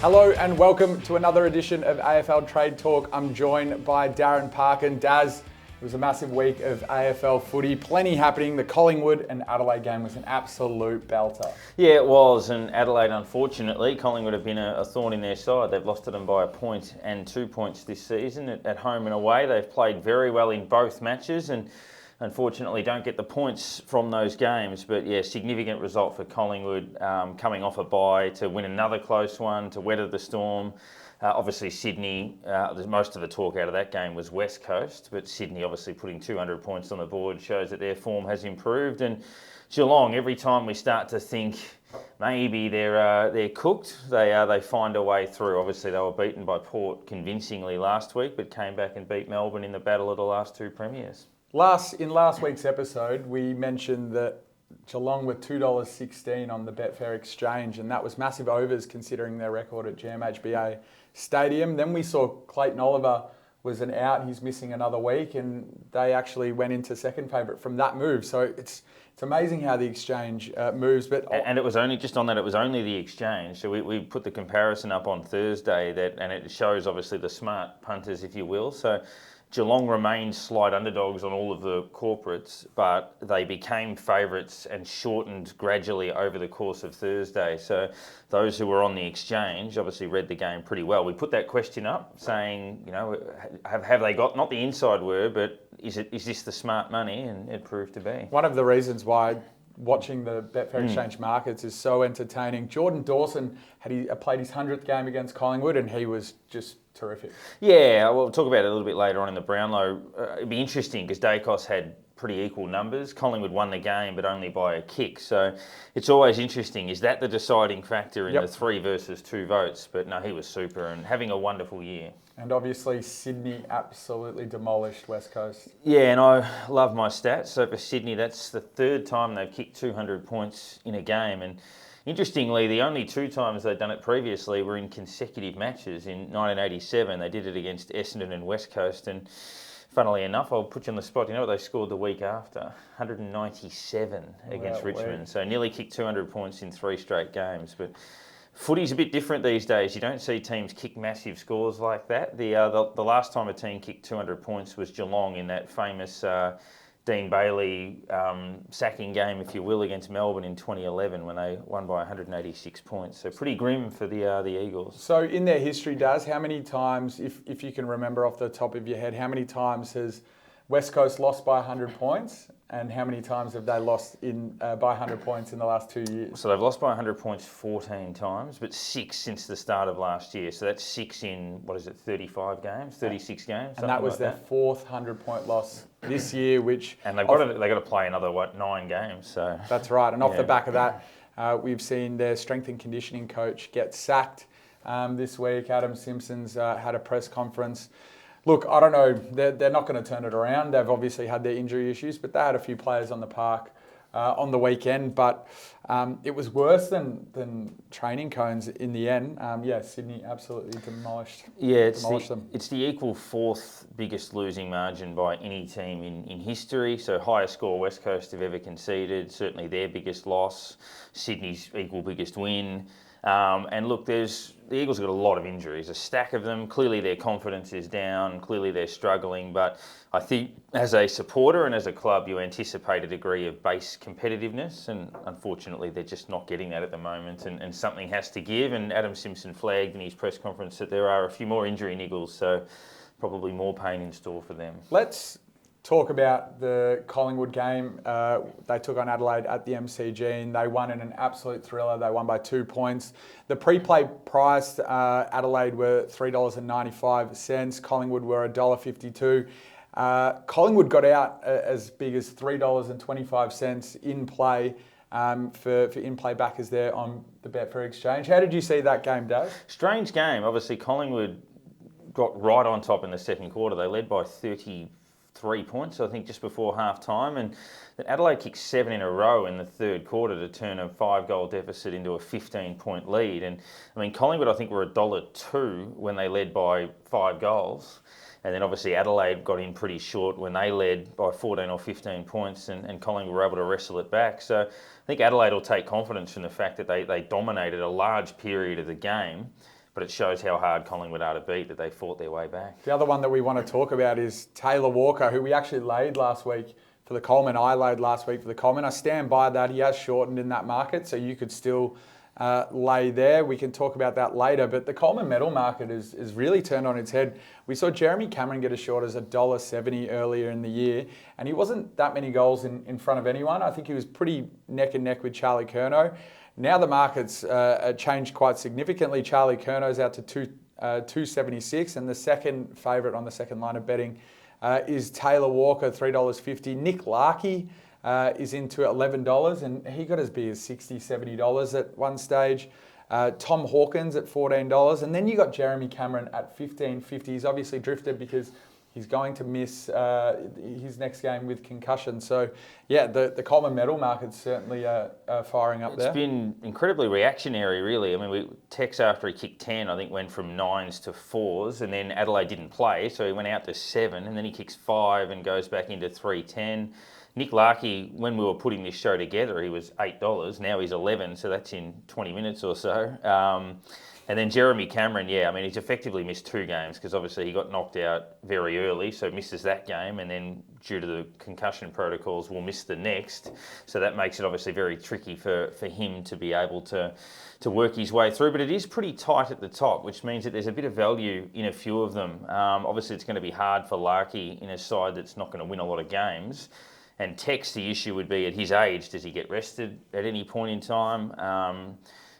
Hello and welcome to another edition of AFL Trade Talk. I'm joined by Darren, Parkin. Daz, it was a massive week of AFL footy. Plenty happening. The Collingwood and Adelaide game was an absolute belter. Yeah, it was. And Adelaide, unfortunately, Collingwood have been a thorn in their side. They've lost to them by a point and 2 points this season at home and away. They've played very well in both matches and unfortunately don't get the points from those games. But yeah, significant result for Collingwood, coming off a bye to win another close one, to weather the storm. Obviously Sydney, most of the talk out of that game was West Coast, but Sydney obviously putting 200 points on the board shows that their form has improved. And Geelong, every time we start to think maybe they're cooked, they find a way through. Obviously they were beaten by Port convincingly last week, but came back and beat Melbourne in the battle of the last two premiers. In last week's episode, we mentioned that Geelong were $2.16 on the Betfair exchange, and that was massive overs considering their record at GMHBA Stadium. Then we saw 𝗬𝗙𝗪𝗏 was an out, he's missing another week, and they actually went into second favourite from that move. So it's amazing how the exchange moves. And it was only, just on that, it was only the exchange. So we put the comparison up on Thursday, and it shows obviously the smart punters, if you will. So Geelong remained slight underdogs on all of the corporates, but they became favourites and shortened gradually over the course of Thursday. So those who were on the exchange obviously read the game pretty well. We put that question up saying, you know, have they got, not the inside word, but is this the smart money? And it proved to be. One of the reasons why watching the Betfair Exchange markets is so entertaining. Jordan Dawson played his 100th game against Collingwood, and he was just terrific. Yeah, we'll talk about it a little bit later on in the Brownlow. It'd be interesting because 𝗂𝗧 had pretty equal numbers. Collingwood won the game, but only by a kick. So it's always interesting. Is that the deciding factor in the 3 versus 2 votes? But no, he was super and having a wonderful year. And obviously Sydney absolutely demolished West Coast. Yeah, and I love my stats. So for Sydney, that's the 3rd time they've kicked 200 points in a game. And interestingly, the only 2 times they'd done it previously were in consecutive matches. In 1987, they did it against Essendon and West Coast. And funnily enough, I'll put you on the spot. You know what they scored the week after? 197 against Richmond. So nearly kicked 200 points in 3 straight games. But footy's a bit different these days. You don't see teams kick massive scores like that. The last time a team kicked 200 points was Geelong in that famous Dean Bailey sacking game, if you will, against Melbourne in 2011 when they won by 186 points. So pretty grim for the Eagles. So in their history, Daz, how many times, if you can remember off the top of your head, how many times has West Coast lost by 100 points? And how many times have they lost by 100 points in the last 2 years? So they've lost by 100 points 14 times, but 6 since the start of last year. So that's 6 in, 35 games, 36 games? And that was their 4th 100-point loss this year, which... And they've got to play another, 9 games, so... That's right. And off the back of that, we've seen their strength and conditioning coach get sacked this week. Adam Simpson's had a press conference. Look, I don't know, they're not going to turn it around. They've obviously had their injury issues, but they had a few players on the park on the weekend. But it was worse than training cones in the end. Sydney absolutely demolished them. It's the equal 4th biggest losing margin by any team in history. So highest score West Coast have ever conceded, certainly their biggest loss, Sydney's equal biggest win. And look, the Eagles have got a lot of injuries, a stack of them. Clearly their confidence is down, clearly they're struggling, but I think as a supporter and as a club you anticipate a degree of base competitiveness, and unfortunately they're just not getting that at the moment, and something has to give. And Adam Simpson flagged in his press conference that there are a few more injury niggles, so probably more pain in store for them. Let's talk about the Collingwood game. They took on Adelaide at the MCG and they won in an absolute thriller. They won by 2 points. The pre-play price, Adelaide were $3.95. Collingwood were $1.52. Collingwood got out as big as $3.25 in play for in-play backers there on the Betfair Exchange. How did you see that game, Dave? Strange game. Obviously, Collingwood got right on top in the second quarter. They led by 33 points, I think, just before half-time. And Adelaide kicked 7 in a row in the third quarter to turn a 5-goal deficit into a 15-point lead. And, I mean, Collingwood, I think, were $1.02 when they led by 5 goals. And then, obviously, Adelaide got in pretty short when they led by 14 or 15 points, and Collingwood were able to wrestle it back. So I think Adelaide will take confidence from the fact that they dominated a large period of the game. But but it shows how hard Collingwood are to beat, that they fought their way back. The other one that we want to talk about is Taylor Walker, who we actually laid last week for the Coleman. I laid last week for the Coleman. I stand by that. He has shortened in that market, so you could still lay there. We can talk about that later, but the Coleman medal market is really turned on its head. We saw Jeremy Cameron get as short as $1.70 earlier in the year, and he wasn't that many goals in front of anyone. I think he was pretty neck and neck with 𝗂𝗧𝗏𝗏. Now the market's changed quite significantly. 𝗂𝗧𝗏𝗏's out to 276, and the second favourite on the second line of betting is Taylor Walker, $3.50. Nick Larkey is into $11, and he got as big as $60, $70 at one stage. Tom Hawkins at $14, and then you got Jeremy Cameron at $15.50. He's obviously drifted because he's going to miss his next game with concussion. So, yeah, the Coleman medal market's certainly firing up there. It's been incredibly reactionary, really. I mean, Tex, after he kicked 10, I think went from 9s to 4s, and then Adelaide didn't play, so he went out to 7, and then he kicks 5 and goes back into 3.10. Nick Larkey, when we were putting this show together, he was $8. Now he's 11, so that's in 20 minutes or so. And then Jeremy Cameron, yeah, I mean, he's effectively missed 2 games because obviously he got knocked out very early, so misses that game, and then due to the concussion protocols will miss the next. So that makes it obviously very tricky for him to be able to work his way through. But it is pretty tight at the top, which means that there's a bit of value in a few of them. Obviously, it's going to be hard for Larkey in a side that's not going to win a lot of games. And Tex, the issue would be at his age, does he get rested at any point in time?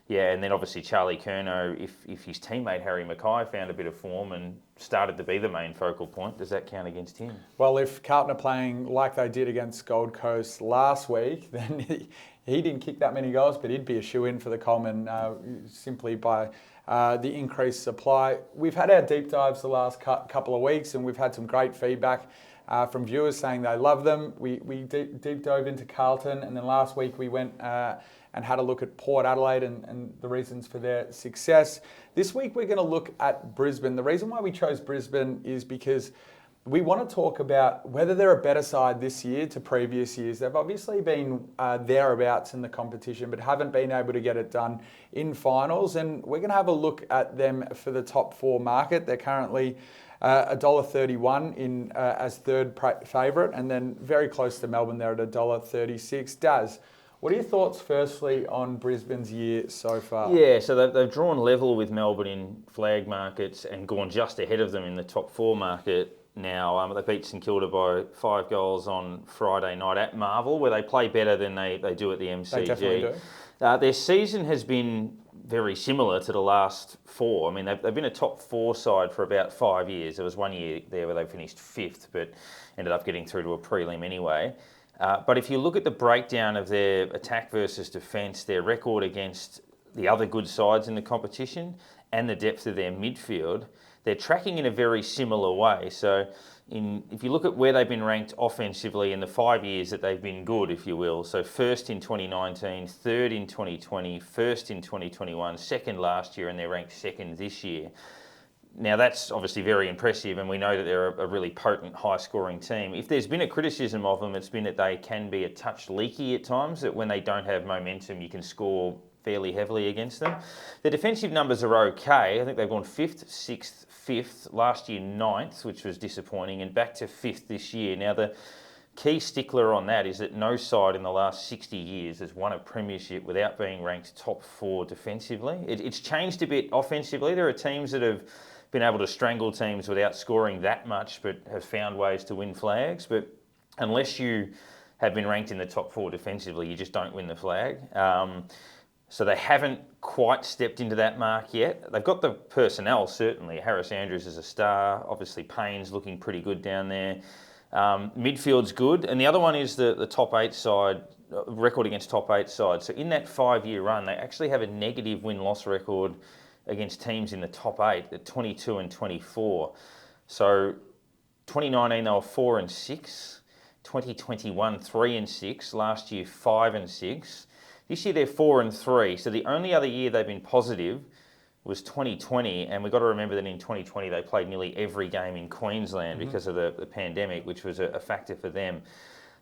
Yeah, and then obviously 𝗂𝗧𝗏𝗏, if his teammate Harry McKay found a bit of form and started to be the main focal point, does that count against him? Well, if Carlton are playing like they did against Gold Coast last week, then he didn't kick that many goals, but he'd be a shoe-in for the Coleman simply by the increased supply. We've had our deep dives the last couple of weeks, and we've had some great feedback from viewers saying they love them. We deep dove into Carlton, and then last week we went and had a look at Port Adelaide and the reasons for their success. This week we're going to look at Brisbane. The reason why we chose Brisbane is because we want to talk about whether they're a better side this year to previous years. They've obviously been thereabouts in the competition, but haven't been able to get it done in finals. And we're going to have a look at them for the top 4 market. They're currently $1.31 as third favourite, and then very close to Melbourne. They're at $1.36. Daz, what are your thoughts firstly on Brisbane's year so far? Yeah, so they've drawn level with Melbourne in flag markets and gone just ahead of them in the top 4 market now. They beat St Kilda by 5 goals on Friday night at Marvel, where they play better than they do at the MCG. They definitely do. Their season has been very similar to the last 4. I mean, they've been a top 4 side for about 5 years. There was one year there where they finished 5th, but ended up getting through to a prelim anyway. But if you look at the breakdown of their attack versus defence, their record against the other good sides in the competition, and the depth of their midfield, they're tracking in a very similar way. So if you look at where they've been ranked offensively in the 5 years that they've been good, if you will, so 1st in 2019, 3rd in 2020, 1st in 2021, 2nd last year, and they're ranked 2nd this year. Now, that's obviously very impressive, and we know that they're a really potent, high-scoring team. If there's been a criticism of them, it's been that they can be a touch leaky at times, that when they don't have momentum, you can score fairly heavily against them. The defensive numbers are okay. I think they've gone 5th, 6th, 5th, last year 9th, which was disappointing, and back to 5th this year. Now, the key stickler on that is that no side in the last 60 years has won a premiership without being ranked top 4 defensively. It's changed a bit offensively. There are teams that have been able to strangle teams without scoring that much, but have found ways to win flags. But unless you have been ranked in the top 4 defensively, you just don't win the flag. So they haven't quite stepped into that mark yet. They've got the personnel, certainly. Harris Andrews is a star. Obviously, Payne's looking pretty good down there. Midfield's good. And the other one is the top 8 side, record against top 8 sides. So in that 5-year run, they actually have a negative win-loss record against teams in the top 8 at 22 and 24. So 2019 they were 4 and 6, 2021 3 and 6, last year 5 and 6. This year they're 4 and 3. So the only other year they've been positive was 2020, and we've got to remember that in 2020 they played nearly every game in Queensland because of the pandemic, which was a factor for them.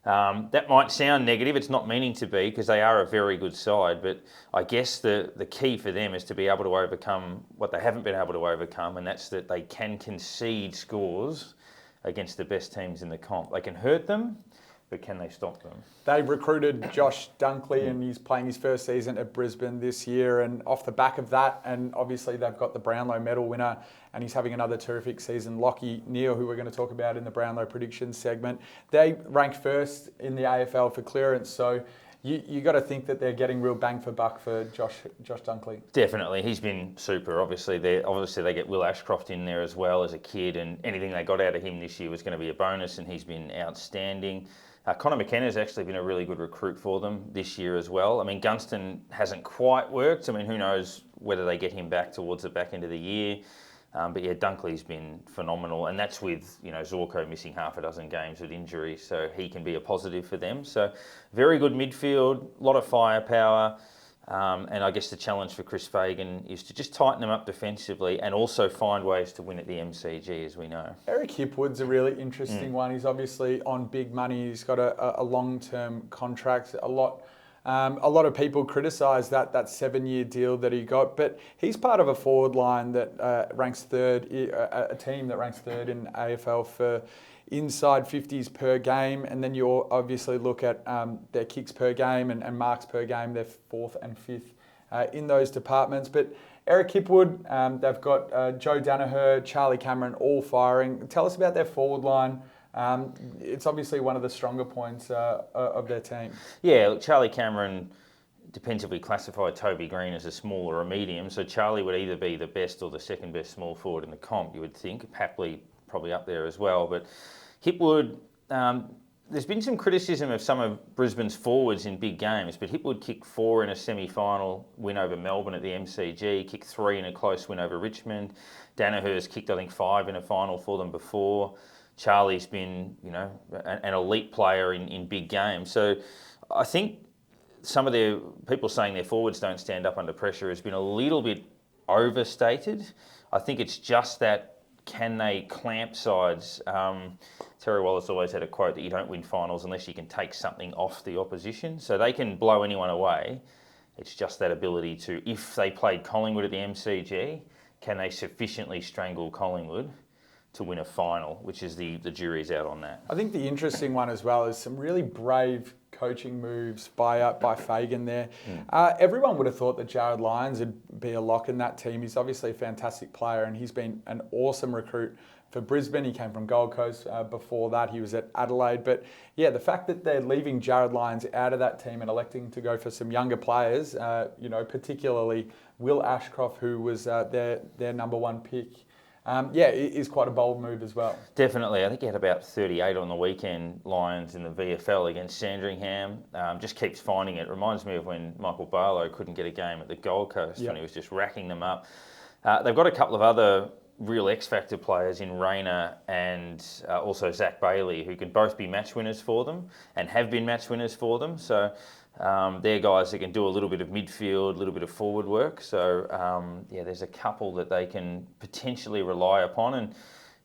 That might sound negative, it's not meaning to be, because they are a very good side, but I guess the key for them is to be able to overcome what they haven't been able to overcome, and that's that they can concede scores against the best teams in the comp. They can hurt them, but can they stop them? They recruited Josh Dunkley, and he's playing his first season at Brisbane this year. And off the back of that, and obviously they've got the Brownlow medal winner, and he's having another terrific season, 𝗧𝗧𝗧𝗧, who we're going to talk about in the Brownlow prediction segment. They ranked first in the AFL for clearance, so you got to think that they're getting real bang for buck for Josh Dunkley. Definitely, he's been super. Obviously they get Will Ashcroft in there as well as a kid, and anything they got out of him this year was going to be a bonus, and he's been outstanding. Connor McKenna's actually been a really good recruit for them this year as well. I mean, Gunston hasn't quite worked. I mean, who knows whether they get him back towards the back end of the year. But yeah, Dunkley's been phenomenal, and that's with 𝗬𝗎𝗪𝗏 missing half a dozen games with injury, so he can be a positive for them. So very good midfield, a lot of firepower. And I guess the challenge for Chris Fagan is to just tighten them up defensively and also find ways to win at the MCG, as we know. 𝗏𝗏𝗏𝗏's a really interesting one. He's obviously on big money. He's got a long-term contract. A lot of people criticise that 7-year deal that he got, but he's part of a forward line that ranks third, a team that ranks third in AFL for inside 50s per game, and then you obviously look at their kicks per game and marks per game. They're 4th and 5th in those departments. But Eric Hipwood, they've got Joe Danaher, Charlie Cameron all firing. Tell us about their forward line. It's obviously one of the stronger points of their team. Yeah, look, Charlie Cameron, depends if we classify Toby Green as a small or a medium. So Charlie would either be the best or the second best small forward in the comp, you would think. Papley probably up there as well. But Hipwood, there's been some criticism of some of Brisbane's forwards in big games, but Hipwood kicked 4 in a semi-final win over Melbourne at the MCG, kicked 3 in a close win over Richmond. Danaher's kicked, I think, 5 in a final for them before. Charlie's been, an elite player in big games. So I think some of their people saying their forwards don't stand up under pressure has been a little bit overstated. I think it's just that, can they clamp sides? Terry Wallace always had a quote that you don't win finals unless you can take something off the opposition. So they can blow anyone away. It's just that ability to, if they played Collingwood at the MCG, can they sufficiently strangle Collingwood to win a final, which is the jury's out on that. I think the interesting one as well is some really brave coaching moves by Fagan there. Everyone would have thought that Jarryd Lyons would be a lock in that team. He's obviously a fantastic player, and he's been an awesome recruit for Brisbane. He came from Gold Coast. Before that, he was at Adelaide. But yeah, the fact that they're leaving Jarryd Lyons out of that team and electing to go for some younger players, particularly Will Ashcroft, who was their number 1 pick, it is quite a bold move as well. Definitely. I think he had about 38 on the weekend, Lions in the VFL against Sandringham. Just keeps finding it. Reminds me of when Michael Barlow couldn't get a game at the Gold Coast when he was just racking them up. They've got a couple of other real X-factor players in Rayner and also Zach Bailey, who can both be match winners for them and have been match winners for them. So they're guys that can do a little bit of midfield, a little bit of forward work. So there's a couple that they can potentially rely upon. And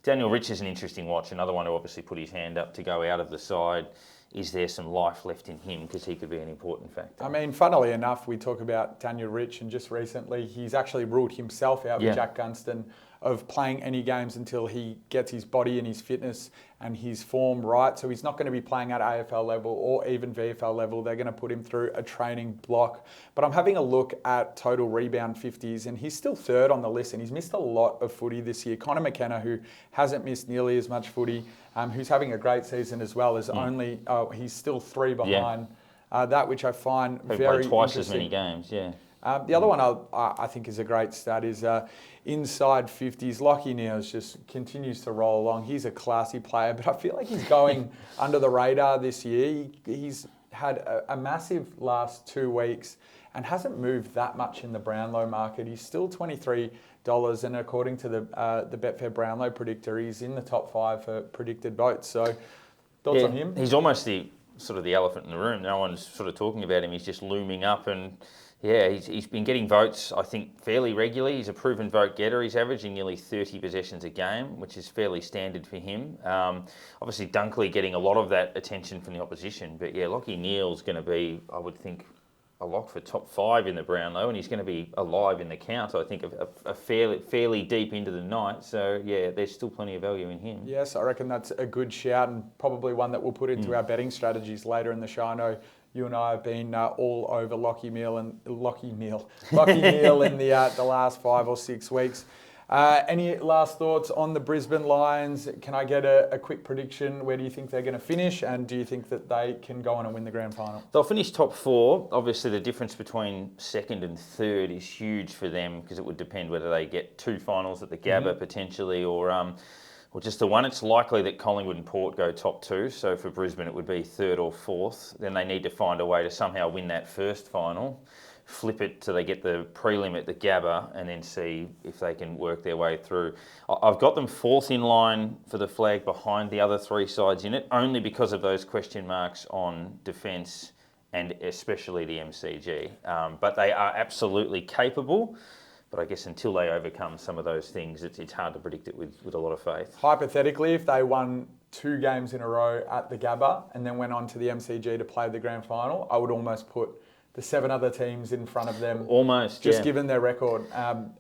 Daniel Rich is an interesting watch, another one who obviously put his hand up to go out of the side. Is there some life left in him? Because he could be an important factor. I mean, funnily enough, we talk about Daniel Rich, and just recently he's actually ruled himself out with Jack Gunston of playing any games until he gets his body and his fitness and his form right. So he's not going to be playing at AFL level or even VFL level. They're going to put him through a training block. But I'm having a look at total rebound 50s, and he's still 3rd on the list, and he's missed a lot of footy this year. Connor McKenna, who hasn't missed nearly as much footy, who's having a great season as well, is only, he's still 3 behind that, which I find very played twice interesting. as many games, The other one I think is a great stat is inside 50s. 𝗧𝗧𝗧𝗧𝗧 just continues to roll along. He's a classy player, but I feel like he's going under the radar this year. He's had a massive last 2 weeks and hasn't moved that much in the Brownlow market. He's still $23, and according to the Betfair Brownlow Predictor, he's in the top 5 for predicted votes. So thoughts on him? He's almost the elephant in the room. No one's sort of talking about him. He's just looming up, and Yeah, he's been getting votes, I think, fairly regularly. He's a proven vote getter. He's averaging nearly 30 possessions a game, which is fairly standard for him. Obviously, Dunkley getting a lot of that attention from the opposition. But yeah, 𝗏𝗏𝗧 Neale's going to be, I would think, a lock for top 5 in the Brownlow, and he's going to be alive in the count, I think, fairly deep into the night. So yeah, there's still plenty of value in him. Yes, I reckon that's a good shout, and probably one that we'll put into our betting strategies later in the show. I know you and I have been all over 𝗏𝗏𝗧 Neale in the last 5 or 6 weeks. Any last thoughts on the Brisbane Lions? Can I get a quick prediction? Where do you think they're going to finish? And do you think that they can go on and win the grand final? They'll finish top 4. Obviously, the difference between second and third is huge for them, because it would depend whether they get 2 finals at the 𝗬𝗢𝗏 potentially, or just the one. It's likely that Collingwood and Port go top 2. So for Brisbane, it would be 3rd or 4th. Then they need to find a way to somehow win that first final, flip it so they get the prelim at the 𝗬𝗏, and then see if they can work their way through. I've got them 4th in line for the flag, behind the other 3 sides in it, only because of those question marks on defence and especially the MCG. But they are absolutely capable. But I guess until they overcome some of those things, it's hard to predict it with a lot of faith. Hypothetically, if they won 2 games in a row at the 𝗬𝗏 and then went on to the MCG to play the grand final, I would almost put the 7 other teams in front of them. Almost, just given their record.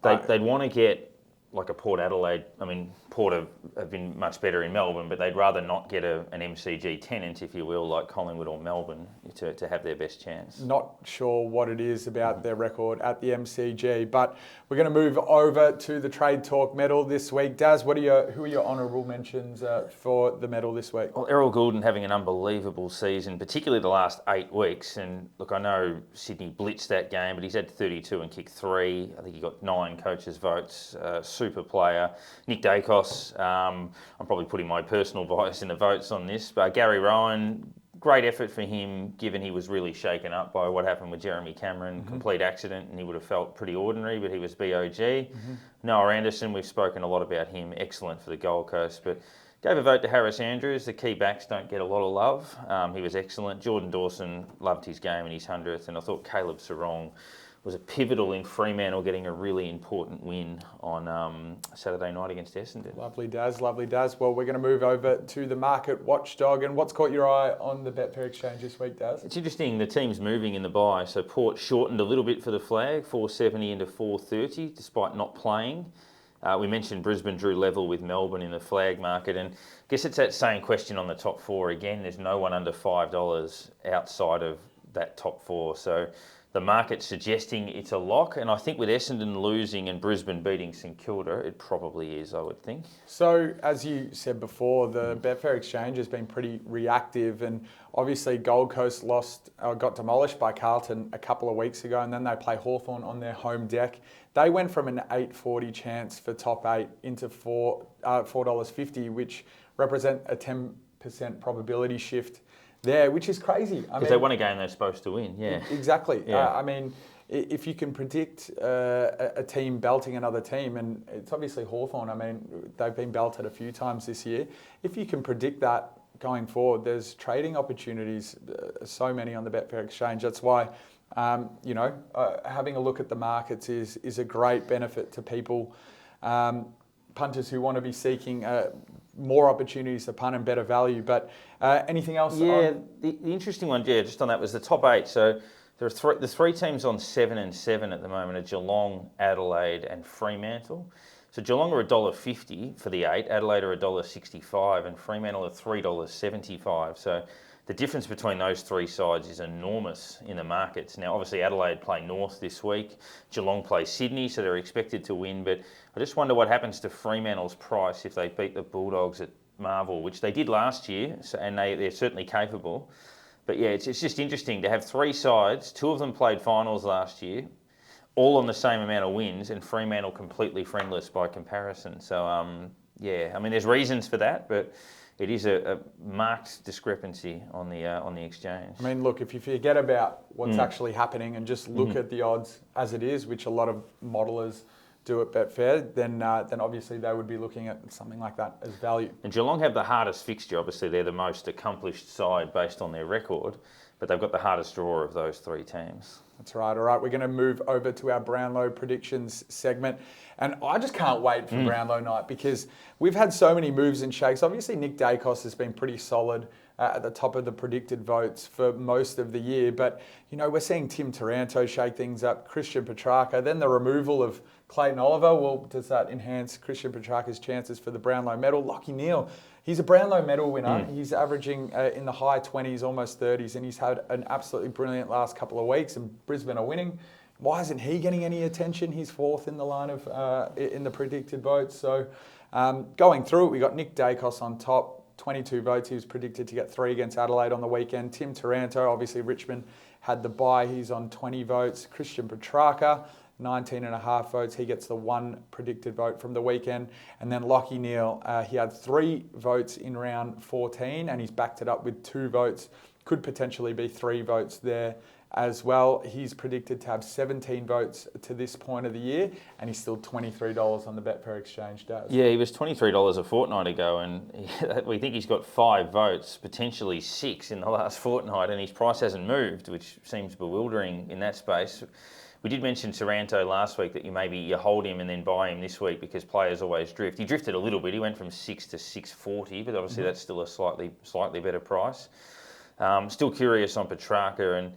They'd want to get like a Port Adelaide. I mean, Port have been much better in Melbourne, but they'd rather not get an MCG tenant, if you will, like Collingwood or Melbourne, to have their best chance. Not sure what it is about their record at the MCG, but we're going to move over to the Trade Talk medal this week. Daz, who are your honourable mentions for the medal this week? Well, 𝗟𝗏𝗚𝗚 having an unbelievable season, particularly the last 8 weeks. And look, I know Sydney blitzed that game, but he's had 32 and kicked 3. I think he got 9 coaches' votes. Super player. Nick Daicos. I'm probably putting my personal bias in the votes on this, but Gary Rohan, great effort for him, given he was really shaken up by what happened with Jeremy Cameron. Complete accident, and he would have felt pretty ordinary, but he was BOG. Noah Anderson, we've spoken a lot about him, excellent for the Gold Coast, but gave a vote to Harris Andrews. The key backs don't get a lot of love. He was excellent. Jordan Dawson loved his game in his 100th, and I thought Caleb Serong was a pivotal in Fremantle getting a really important win on Saturday night against Essendon. Lovely, Daz. Lovely, Daz. Well, we're going to move over to the market watchdog. And what's caught your eye on the Betfair exchange this week, Daz? It's interesting, the team's moving in the buy. So Port shortened a little bit for the flag, 470 into 430, despite not playing. We mentioned Brisbane drew level with Melbourne in the flag market, and I guess it's that same question on the top 4 again. There's no one under $5 outside of that top 4. So the market's suggesting it's a lock, and I think with Essendon losing and Brisbane beating St Kilda, it probably is, I would think. So, as you said before, the Betfair exchange has been pretty reactive, and obviously Gold Coast got demolished by Carlton a couple of weeks ago, and then they play Hawthorn on their home deck. They went from an $8.40 chance for top 8 into $4.50, which represent a 10% probability shift there, which is crazy. Because they won a game they're supposed to win, yeah. Exactly. Yeah. I mean, if you can predict a team belting another team, and it's obviously Hawthorn, I mean, they've been belted a few times this year. If you can predict that going forward, there's trading opportunities, so many on the Betfair exchange. That's why, having a look at the markets is a great benefit to people, punters who want to be seeking more opportunities to punt and better value. But anything else? Yeah, the interesting one, just on that, was the top 8. So there are the 3 teams on 7 and 7 at the moment are Geelong, Adelaide and Fremantle. So Geelong are $1.50 for the 8, Adelaide are $1.65 and Fremantle are $3.75. So the difference between those 3 sides is enormous in the markets. Now, obviously, Adelaide play North this week. Geelong play Sydney, so they're expected to win. But I just wonder what happens to Fremantle's price if they beat the Bulldogs at Marvel, which they did last year, and they're certainly capable. But yeah, it's just interesting to have 3 sides. 2 of them played finals last year, all on the same amount of wins, and Fremantle completely friendless by comparison. So, I mean, there's reasons for that, but it is a marked discrepancy on the exchange. I mean, look, if you forget about what's actually happening and just look at the odds as it is, which a lot of modelers do at Betfair, then obviously they would be looking at something like that as value. And Geelong have the hardest fixture. Obviously, they're the most accomplished side based on their record, but they've got the hardest draw of those 3 teams. That's right. All right, we're going to move over to our Brownlow predictions segment. And I just can't wait for Brownlow night because we've had so many moves and shakes. Obviously, 𝗧𝗪𝗧 has been pretty solid at the top of the predicted votes for most of the year. But, you know, we're seeing 𝗬𝗢𝗪𝗧 shake things up, 𝗁𝗺𝗙𝗧, then the removal of 𝗧𝗏𝗪𝗧. Well, does that enhance 𝗁𝗺𝗙𝗧's chances for the Brownlow medal? Lachie Neale, he's a Brownlow medal winner. He's averaging in the high 20s, almost 30s, and he's had an absolutely brilliant last couple of weeks, and Brisbane are winning. Why isn't he getting any attention? He's fourth in the line of in the predicted votes. So going through it, we got 𝗧𝗪𝗧 on top, 22 votes. He was predicted to get 3 against Adelaide on the weekend. 𝗬𝗢𝗪𝗧, obviously Richmond had the bye. He's on 20 votes. 𝗁𝗺𝗺𝗪𝗧, 19.5 votes. He gets the 1 predicted vote from the weekend. And then Lachie Neale, he had 3 votes in round 14 and he's backed it up with 2 votes. Could potentially be 3 votes there as well. He's predicted to have 17 votes to this point of the year and he's still $23 on the Betfair exchange, Daz. Yeah, he was $23 a fortnight ago and we think he's got 5 votes, potentially 6 in the last fortnight, and his price hasn't moved, which seems bewildering in that space. We did mention Taranto last week that you hold him and then buy him this week because players always drift. He drifted a little bit. He went from 6 to 6.40, but obviously that's still a slightly better price. Still curious on Petrarca, and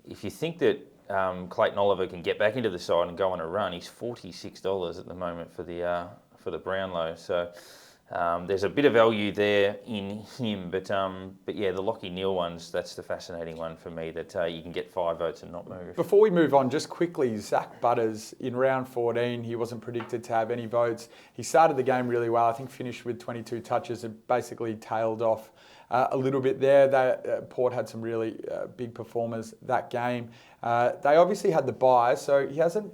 if you think that 𝗏𝗏𝗧 can get back into the side and go on a run, he's $46 at the moment for the Brownlow. So there's a bit of value there in him, but yeah, the Lachie Neale ones, that's the fascinating one for me, that you can get 5 votes and not move. Before we move on, just quickly, Zach Butters in round 14, he wasn't predicted to have any votes. He started the game really well, I think finished with 22 touches and basically tailed off a little bit there. Port had some really big performers that game. They obviously had the bye, so he hasn't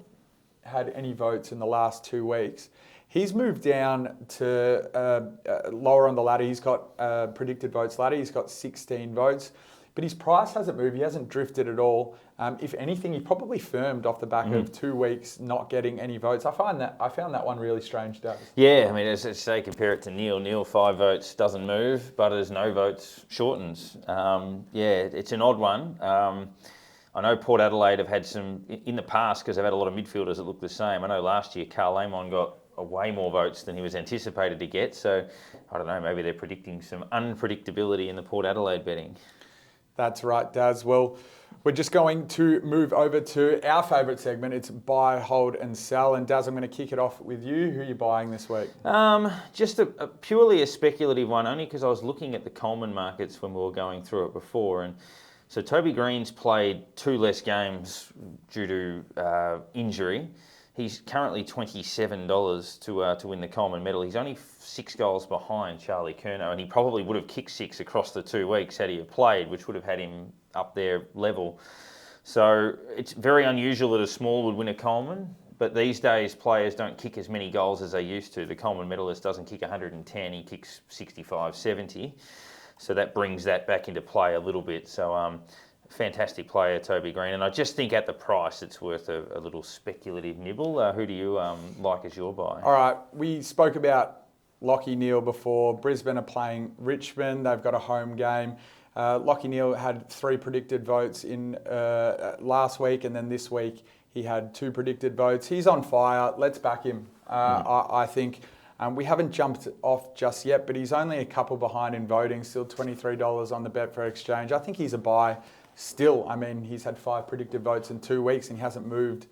had any votes in the last 2 weeks. He's moved down to lower on the ladder. He's got predicted votes ladder. He's got 16 votes, but his price hasn't moved. He hasn't drifted at all. If anything, he probably firmed off the back of 2 weeks not getting any votes. I found that one really strange, Dave. Yeah, I mean, as I say, compare it to Neale. Neale, 5 votes, doesn't move. Butters, no votes, shortens. Yeah, it's an odd one. I know Port Adelaide have had some, in the past, because they've had a lot of midfielders that look the same. I know last year Karl Amon got way more votes than he was anticipated to get. So, I don't know, maybe they're predicting some unpredictability in the Port Adelaide betting. That's right, Daz. Well, we're just going to move over to our favourite segment. It's buy, hold and sell. And Daz, I'm going to kick it off with you. Who are you buying this week? Just purely a speculative one, only because I was looking at the Coleman markets when we were going through it before. And so Toby Green's played 2 less games due to injury. He's currently $27 to win the Coleman medal. He's only 6 goals behind Charlie Curnow, and he probably would have kicked 6 across the 2 weeks had he have played, which would have had him up their level. So it's very unusual that a small would win a Coleman, but these days players don't kick as many goals as they used to. The Coleman medalist doesn't kick 110, he kicks 65, 70. So that brings that back into play a little bit. So fantastic player, Toby Green, and I just think at the price it's worth a little speculative nibble. Who do you like as your buy? All right, we spoke about Lachie Neale before. Brisbane are playing Richmond. They've got a home game. Lachie Neale had 3 predicted votes in last week, and then this week he had 2 predicted votes. He's on fire. Let's back him. I think. We haven't jumped off just yet, but he's only a couple behind in voting, still $23 on the Betfair exchange. I think he's a buy still. I mean, he's had 5 predicted votes in 2 weeks and he hasn't moved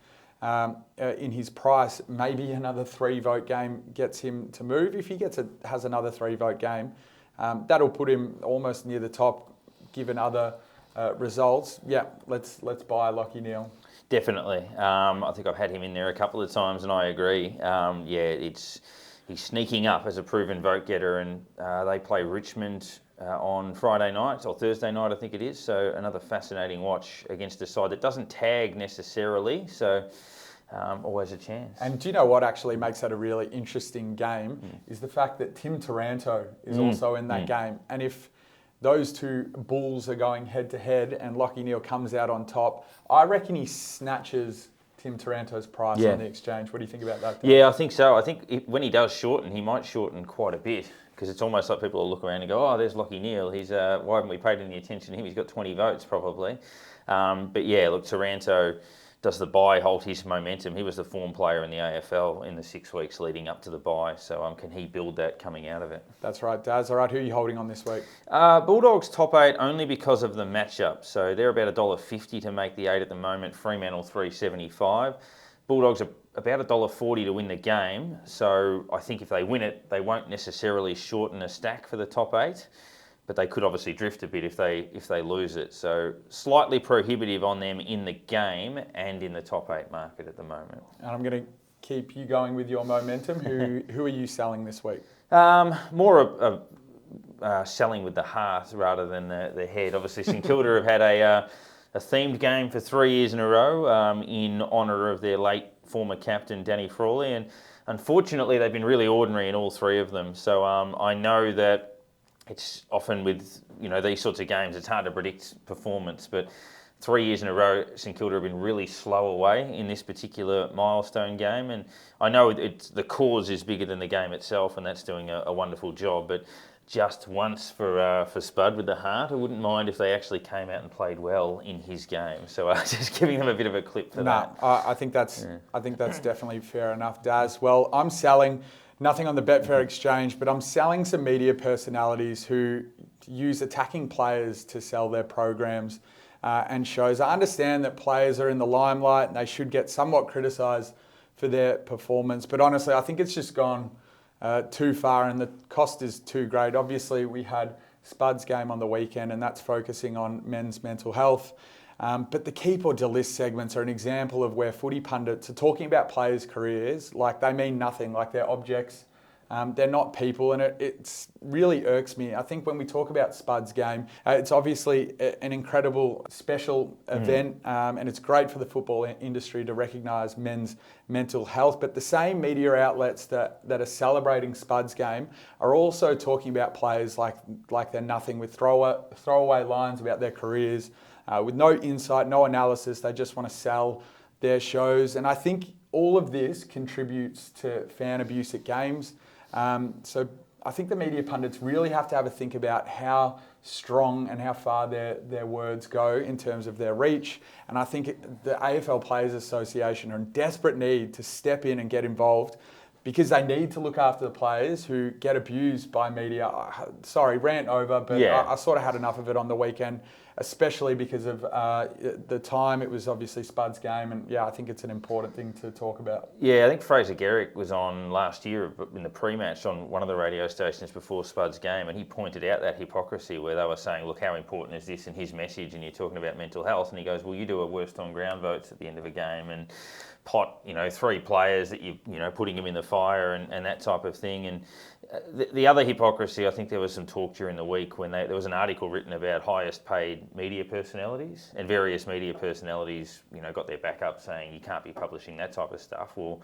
in his price. Maybe another 3-vote game gets him to move. If he has another 3-vote game, that'll put him almost near the top, given other results. Yeah, let's buy Lachie Neale. Definitely. I think I've had him in there a couple of times and I agree. Yeah, he's sneaking up as a proven vote getter, and they play Richmond on Friday night, or Thursday night I think it is, so another fascinating watch against a side that doesn't tag necessarily, so always a chance. And do you know what actually makes that a really interesting game is the fact that 𝗬𝗢𝗪𝗧 is also in that game, and if those 2 bulls are going head to head and Lachie Neale comes out on top, I reckon he snatches 𝗬𝗢𝗪𝗧's price on the exchange. What do you think about that, Dan? Yeah, I think so. I think when he does shorten, he might shorten quite a bit, because it's almost like people will look around and go, oh, there's Lachie Neale. He's why haven't we paid any attention to him? He's got 20 votes probably. But yeah, look, 𝗬𝗢𝗪𝗀 does the bye hold his momentum? He was the form player in the AFL in the 6 weeks leading up to the bye. So can he build that coming out of it? That's right, Daz. All right, who are you holding on this week? Bulldogs top 8 only because of the matchup. So they're about $1.50 to make the 8 at the moment. Fremantle $3.75. Bulldogs are about $1.40 to win the game. So I think if they win it, they won't necessarily shorten a stack for the top 8. But they could obviously drift a bit if they lose it. So slightly prohibitive on them in the game and in the top 8 market at the moment. And I'm going to keep you going with your momentum. Who are you selling this week? More selling with the heart rather than the head. Obviously, St Kilda have had a themed game for 3 years in a row in honour of their late former captain Danny Frawley, and unfortunately they've been really ordinary in all 3 of them. So I know that it's often with these sorts of games, it's hard to predict performance, but 3 years in a row, St Kilda have been really slow away in this particular milestone game, and I know the cause is bigger than the game itself, and that's doing a wonderful job. But just once for Spud with the heart, I wouldn't mind if they actually came out and played well in his game. So just giving them a bit of a clip for that. I think that's definitely fair enough, Daz. Well, I'm selling. Nothing on the Betfair exchange, but I'm selling some media personalities who use attacking players to sell their programs and shows. I understand that players are in the limelight and they should get somewhat criticised for their performance, but honestly, I think it's just gone too far and the cost is too great. Obviously, we had Spud's game on the weekend and that's focusing on men's mental health. But the 𝗃𝗶𝗀𝗧 segments are an example of where footy pundits are talking about players' careers like they mean nothing, like they're objects. They're not people, and it really irks me. I think when we talk about Spud's game, it's obviously an incredible special event, and it's great for the football industry to recognise men's mental health. But the same media outlets that are celebrating Spud's game are also talking about players like they're nothing, with throwaway lines about their careers. With no insight, no analysis, they just want to sell their shows. And I think all of this contributes to fan abuse at games. So I think the media pundits really have to have a think about how strong and how far their words go in terms of their reach. And I think the AFL Players Association are in desperate need to step in and get involved, because they need to look after the players who get abused by media. Sorry, rant over, but yeah. I sort of had enough of it on the weekend, especially because of the time. It was obviously Spud's game, and yeah, I think it's an important thing to talk about. Yeah, I think Fraser Garrick was on last year in the pre-match on one of the radio stations before Spud's game, and he pointed out that hypocrisy where they were saying, look, how important is this in his message, and you're talking about mental health, and he goes, well, you do a worst on ground votes at the end of a game, and pot 3 players that you putting them in the fire and that type of thing. And the other hypocrisy, I think there was some talk during the week when there was an article written about highest paid media personalities, and various media personalities got their back up saying you can't be publishing that type of stuff. Well,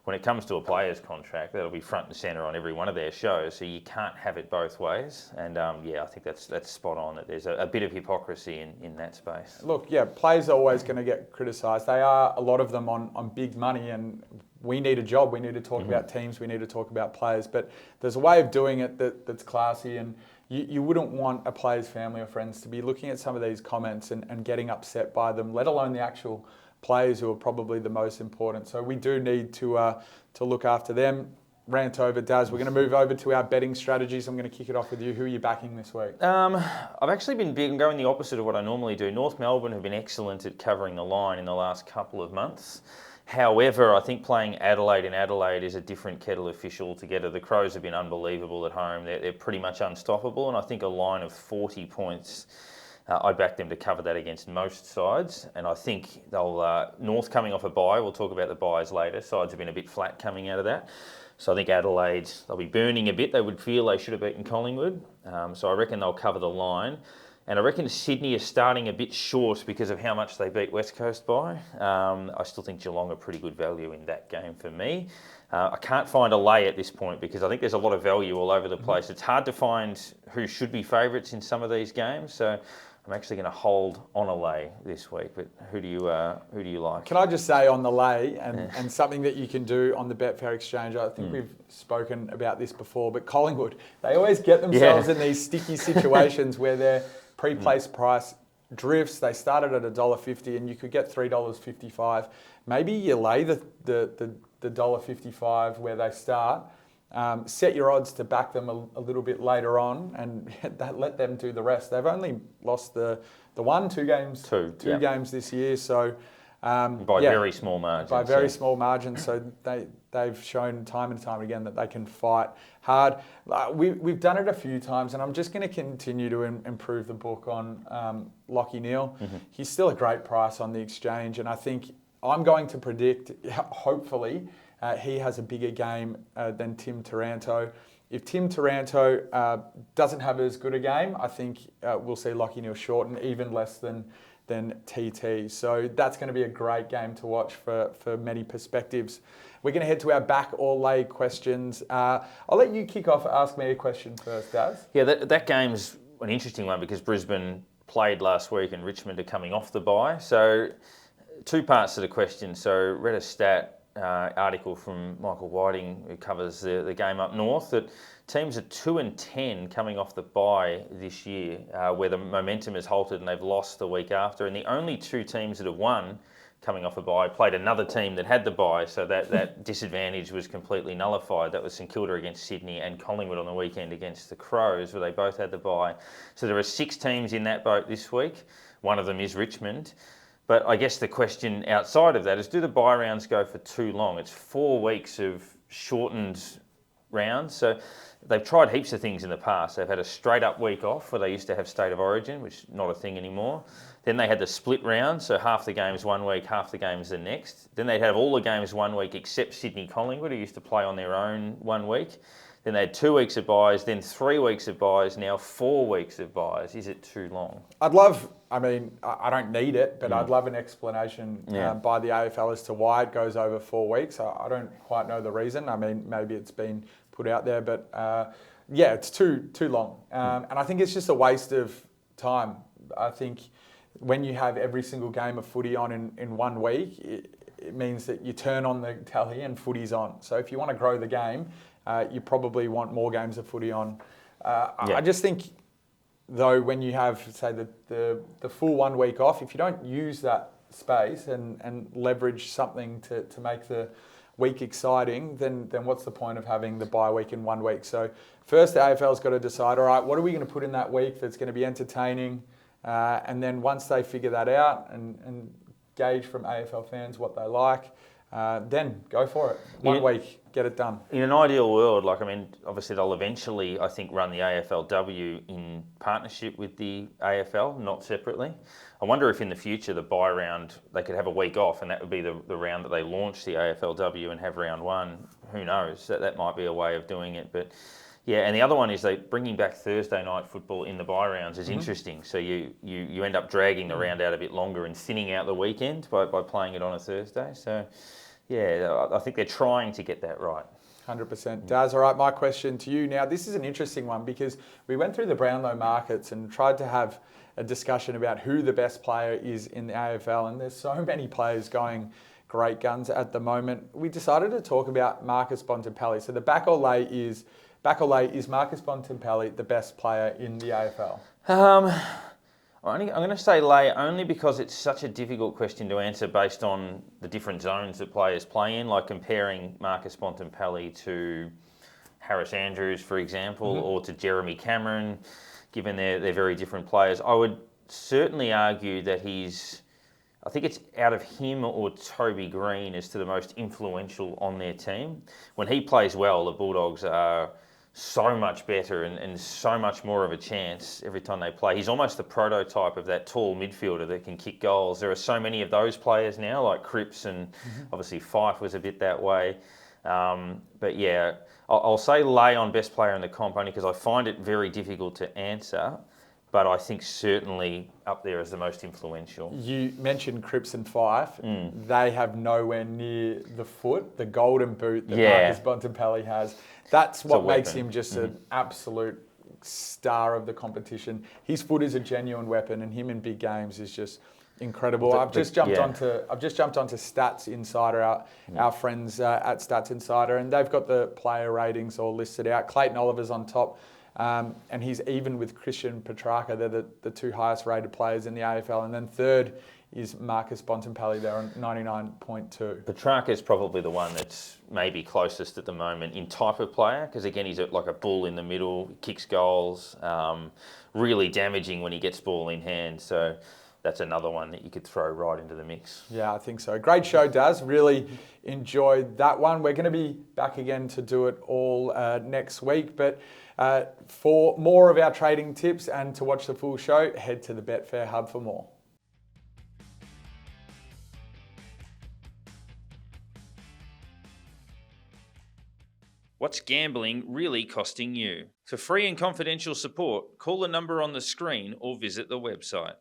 when it comes to a player's contract, that'll be front and centre on every one of their shows, so you can't have it both ways. And yeah, I think that's spot on, that there's a bit of hypocrisy in that space. Look, yeah, players are always going to get criticised. They are, a lot of them, on big money, and we need a job. We need to talk about teams. We need to talk about players. But there's a way of doing it that's classy, and you wouldn't want a player's family or friends to be looking at some of these comments and getting upset by them, let alone the actual players who are probably the most important. So we do need to look after them. Rant over, Daz. We're going to move over to our betting strategies. I'm going to kick it off with you. Who are you backing this week? I've actually been going the opposite of what I normally do. North Melbourne have been excellent at covering the line in the last couple of months. However, I think playing Adelaide in Adelaide is a different kettle of fish altogether. The Crows have been unbelievable at home. They're pretty much unstoppable, and I think a line of 40 points, I back them to cover that against most sides. And I think they'll North coming off a bye. We'll talk about the byes later. Sides have been a bit flat coming out of that. So I think Adelaide, they'll be burning a bit. They would feel they should have beaten Collingwood. So I reckon they'll cover the line. And I reckon Sydney is starting a bit short because of how much they beat West Coast by. I still think Geelong are pretty good value in that game for me. I can't find a lay at this point because I think there's a lot of value all over the place. It's hard to find who should be favourites in some of these games. So I'm actually going to hold on a lay this week. But who do you like? Can I just say on the lay, and something that you can do on the Betfair exchange, I think we've spoken about this before, but Collingwood, they always get themselves in these sticky situations where they're pre-placed price drifts. They started at $1.50 and you could get $3.55. Maybe you lay the $1.55 where they start. Set your odds to back them a little bit later on, and let them do the rest. They've only lost the two games games this year, so by very small margins. By very small margins, so they've shown time and time again that they can fight hard. We've done it a few times, and I'm just going to continue to improve the book on 𝗏𝗏𝗧𝗏. Mm-hmm. He's still a great price on the exchange, and I think I'm going to predict, hopefully, he has a bigger game than 𝗵𝗤𝗏𝗏. If 𝗵𝗤𝗏𝗏 doesn't have as good a game, I think we'll see 𝗏𝗏𝗧𝗏 shorten even less than TT. So that's going to be a great game to watch for many perspectives. We're going to head to our back or lay questions. I'll let you kick off. Ask me a question first, Daz. Yeah, that game's an interesting one because Brisbane played last week and Richmond are coming off the bye. So two parts to the question. So read a stat article from Michael Whiting, who covers the game up north, that teams are 2-10 coming off the bye this year, where the momentum has halted and they've lost the week after. And the only two teams that have won coming off a bye played another team that had the bye, so that disadvantage was completely nullified. That was St Kilda against Sydney and Collingwood on the weekend against the Crows, where they both had the bye. So there are 6 teams in that boat this week. One of them is Richmond. But I guess the question outside of that is, do the bye rounds go for too long? It's 4 weeks of shortened rounds. So they've tried heaps of things in the past. They've had a straight up week off where they used to have State of Origin, which is not a thing anymore. Then they had the split round, so half the games one week, half the games the next. Then they'd have all the games 1 week except Sydney Collingwood, who used to play on their own 1 week. Then they had 2 weeks of byes, then 3 weeks of byes, now 4 weeks of byes. Is it too long? I don't need it, but I'd love an explanation by the AFL as to why it goes over 4 weeks. I don't quite know the reason. I mean, maybe it's been put out there, but it's too long. And I think it's just a waste of time. I think when you have every single game of footy on in 1 week, it means that you turn on the tally and footy's on. So if you want to grow the game, you probably want more games of footy on. I just think, though, when you have, say, the full 1 week off, if you don't use that space and leverage something to make the week exciting, then what's the point of having the bye week in 1 week? So first, the AFL's got to decide, all right, what are we going to put in that week that's going to be entertaining? And then once they figure that out and gauge from AFL fans what they like, then go for it. 1 week, get it done. In an ideal world, obviously they'll eventually, I think, run the AFLW in partnership with the AFL, not separately. I wonder if in the future the bye round, they could have a week off and that would be the round that they launch the AFLW and have round one. Who knows? That might be a way of doing it. But yeah, and the other one is bringing back Thursday night football in the bye rounds is interesting. So you end up dragging the round out a bit longer and thinning out the weekend by playing it on a Thursday. So yeah, I think they're trying to get that right. 100%. Daz, all right, my question to you now. This is an interesting one because we went through the Brownlow markets and tried to have a discussion about who the best player is in the AFL, and there's so many players going great guns at the moment. We decided to talk about Marcus Bontempelli. So the back or lay is Marcus Bontempelli the best player in the AFL? I'm going to say lay only because it's such a difficult question to answer based on the different zones that players play in, like comparing Marcus Bontempelli to Harris Andrews, for example, or to Jeremy Cameron, given they're very different players. I would certainly argue that I think it's out of him or Toby Green as to the most influential on their team. When he plays well, the Bulldogs are so much better and so much more of a chance every time they play. He's almost the prototype of that tall midfielder that can kick goals. There are so many of those players now, like Cripps, and obviously Fife was a bit that way. But yeah, I'll say lay on best player in the comp only because I find it very difficult to answer, but I think certainly up there as the most influential. You mentioned Cripps and Fife. They have nowhere near the foot, the golden boot that Marcus Bontempelli has. That's what makes him just an absolute star of the competition. His foot is a genuine weapon, and him in big games is just incredible. I've just jumped onto Stats Insider, our friends at Stats Insider, and they've got the player ratings all listed out. Clayton Oliver's on top and he's even with Christian Petrarca. They're the two highest rated players in the AFL. And then third is Marcus Bontempelli. They're on 99.2. Petrarca is probably the one that's maybe closest at the moment in type of player, because again, he's like a bull in the middle, kicks goals, really damaging when he gets ball in hand. So that's another one that you could throw right into the mix. Yeah, I think so. Great show, Daz. Really enjoyed that one. We're going to be back again to do it all next week. But for more of our trading tips and to watch the full show, head to the Betfair Hub for more. What's gambling really costing you? For free and confidential support, call the number on the screen or visit the website.